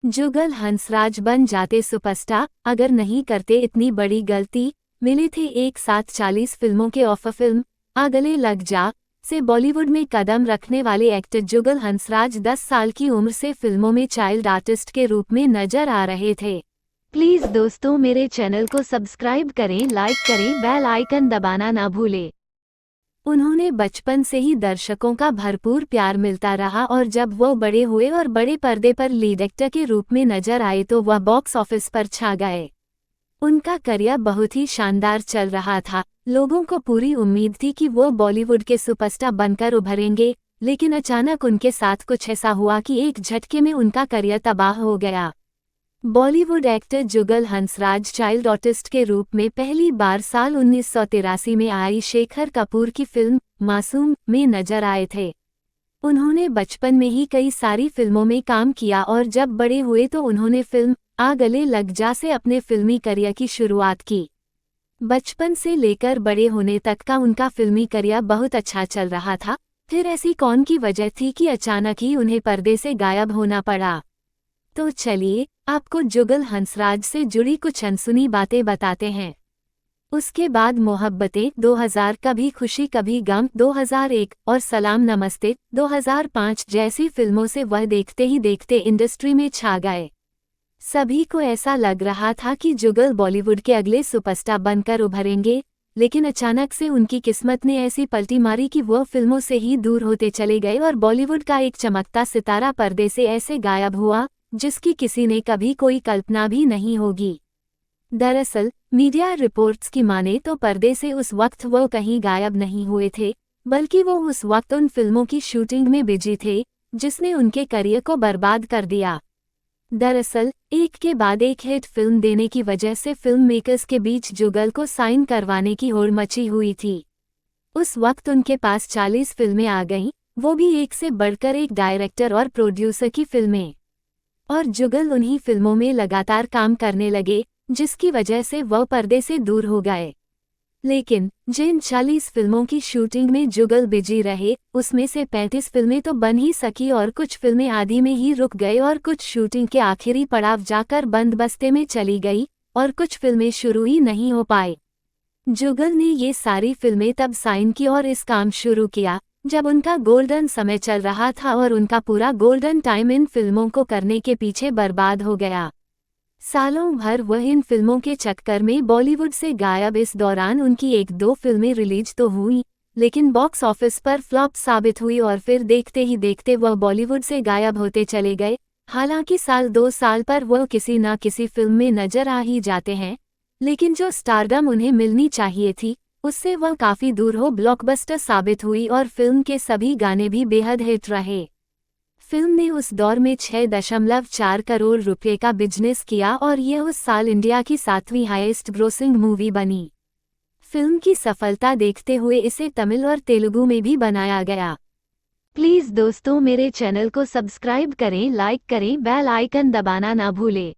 जुगल हंसराज बन जाते सुपरस्टार अगर नहीं करते इतनी बड़ी गलती। मिले थे एक साथ 40 फिल्मों के ऑफर। फिल्म आ गले लग जा से बॉलीवुड में कदम रखने वाले एक्टर जुगल हंसराज 10 साल की उम्र से फिल्मों में चाइल्ड आर्टिस्ट के रूप में नजर आ रहे थे। प्लीज दोस्तों मेरे चैनल को सब्सक्राइब करें, लाइक करें, बेल आइकन दबाना ना भूलें। उन्होंने बचपन से ही दर्शकों का भरपूर प्यार मिलता रहा और जब वो बड़े हुए और बड़े पर्दे पर लीड एक्टर के रूप में नजर आए तो वह बॉक्स ऑफिस पर छा गए। उनका करियर बहुत ही शानदार चल रहा था। लोगों को पूरी उम्मीद थी कि वो बॉलीवुड के सुपरस्टार बनकर उभरेंगे, लेकिन अचानक उनके साथ कुछ ऐसा हुआ कि एक झटके में उनका करियर तबाह हो गया। बॉलीवुड एक्टर जुगल हंसराज चाइल्ड आर्टिस्ट के रूप में पहली बार साल 1983 में आई शेखर कपूर की फिल्म मासूम में नजर आए थे। उन्होंने बचपन में ही कई सारी फिल्मों में काम किया और जब बड़े हुए तो उन्होंने फिल्म आ गले लग जा से अपने फिल्मी करियर की शुरुआत की। बचपन से लेकर बड़े होने तक का उनका फिल्मी करियर बहुत अच्छा चल रहा था। फिर ऐसी कौन की वजह थी कि अचानक ही उन्हें पर्दे से गायब होना पड़ा? तो चलिए आपको जुगल हंसराज से जुड़ी कुछ अनसुनी बातें बताते हैं। उसके बाद मोहब्बतें 2000, कभी खुशी कभी गम 2001 और सलाम नमस्ते 2005 जैसी फिल्मों से वह देखते ही देखते इंडस्ट्री में छा गए। सभी को ऐसा लग रहा था कि जुगल बॉलीवुड के अगले सुपरस्टार बनकर उभरेंगे, लेकिन अचानक से उनकी किस्मत ने ऐसी पलटी मारी कि वह फिल्मों से ही दूर होते चले गए और बॉलीवुड का एक चमकता सितारा पर्दे से ऐसे गायब हुआ जिसकी किसी ने कभी कोई कल्पना भी नहीं होगी। दरअसल मीडिया रिपोर्ट्स की माने तो पर्दे से उस वक्त वो कहीं गायब नहीं हुए थे, बल्कि वो उस वक्त उन फिल्मों की शूटिंग में बिजी थे जिसने उनके करियर को बर्बाद कर दिया। दरअसल एक के बाद एक हिट फिल्म देने की वजह से फिल्म मेकर्स के बीच जुगल को साइन करवाने की होड़ मची हुई थी। उस वक्त उनके पास 40 फिल्में आ गईं, वो भी एक से बढ़कर एक डायरेक्टर और प्रोड्यूसर की फिल्में। और जुगल उन्हीं फिल्मों में लगातार काम करने लगे, जिसकी वजह से वह पर्दे से दूर हो गए। लेकिन जिन 40 फिल्मों की शूटिंग में जुगल बिजी रहे, उसमें से 35 फिल्में तो बन ही सकी और कुछ फिल्में आधी में ही रुक गए और कुछ शूटिंग के आखिरी पड़ाव जाकर बंदबस्ते में चली गई और कुछ फिल्में शुरू ही नहीं हो पाए। जुगल ने ये सारी फिल्में तब साइन की और इस काम शुरू किया जब उनका गोल्डन समय चल रहा था और उनका पूरा गोल्डन टाइम इन फिल्मों को करने के पीछे बर्बाद हो गया। सालों भर वह इन फिल्मों के चक्कर में बॉलीवुड से गायब। इस दौरान उनकी 1-2 फिल्में रिलीज तो हुई, लेकिन बॉक्स ऑफिस पर फ्लॉप साबित हुई और फिर देखते ही देखते वह बॉलीवुड से गायब होते चले गए। हालांकि साल 2 साल पर वह किसी न किसी फिल्म में नजर आ ही जाते हैं, लेकिन जो स्टारडम उन्हें मिलनी चाहिए थी उससे वह काफी दूर हो ब्लॉकबस्टर साबित हुई और फिल्म के सभी गाने भी बेहद हिट रहे। फिल्म ने उस दौर में 6.4 करोड़ रुपए का बिजनेस किया और यह उस साल इंडिया की 7वीं हाईएस्ट ग्रोसिंग मूवी बनी। फिल्म की सफलता देखते हुए इसे तमिल और तेलुगु में भी बनाया गया। प्लीज दोस्तों मेरे चैनल को सब्सक्राइब करें, लाइक करें, बेल आइकन दबाना ना भूलें।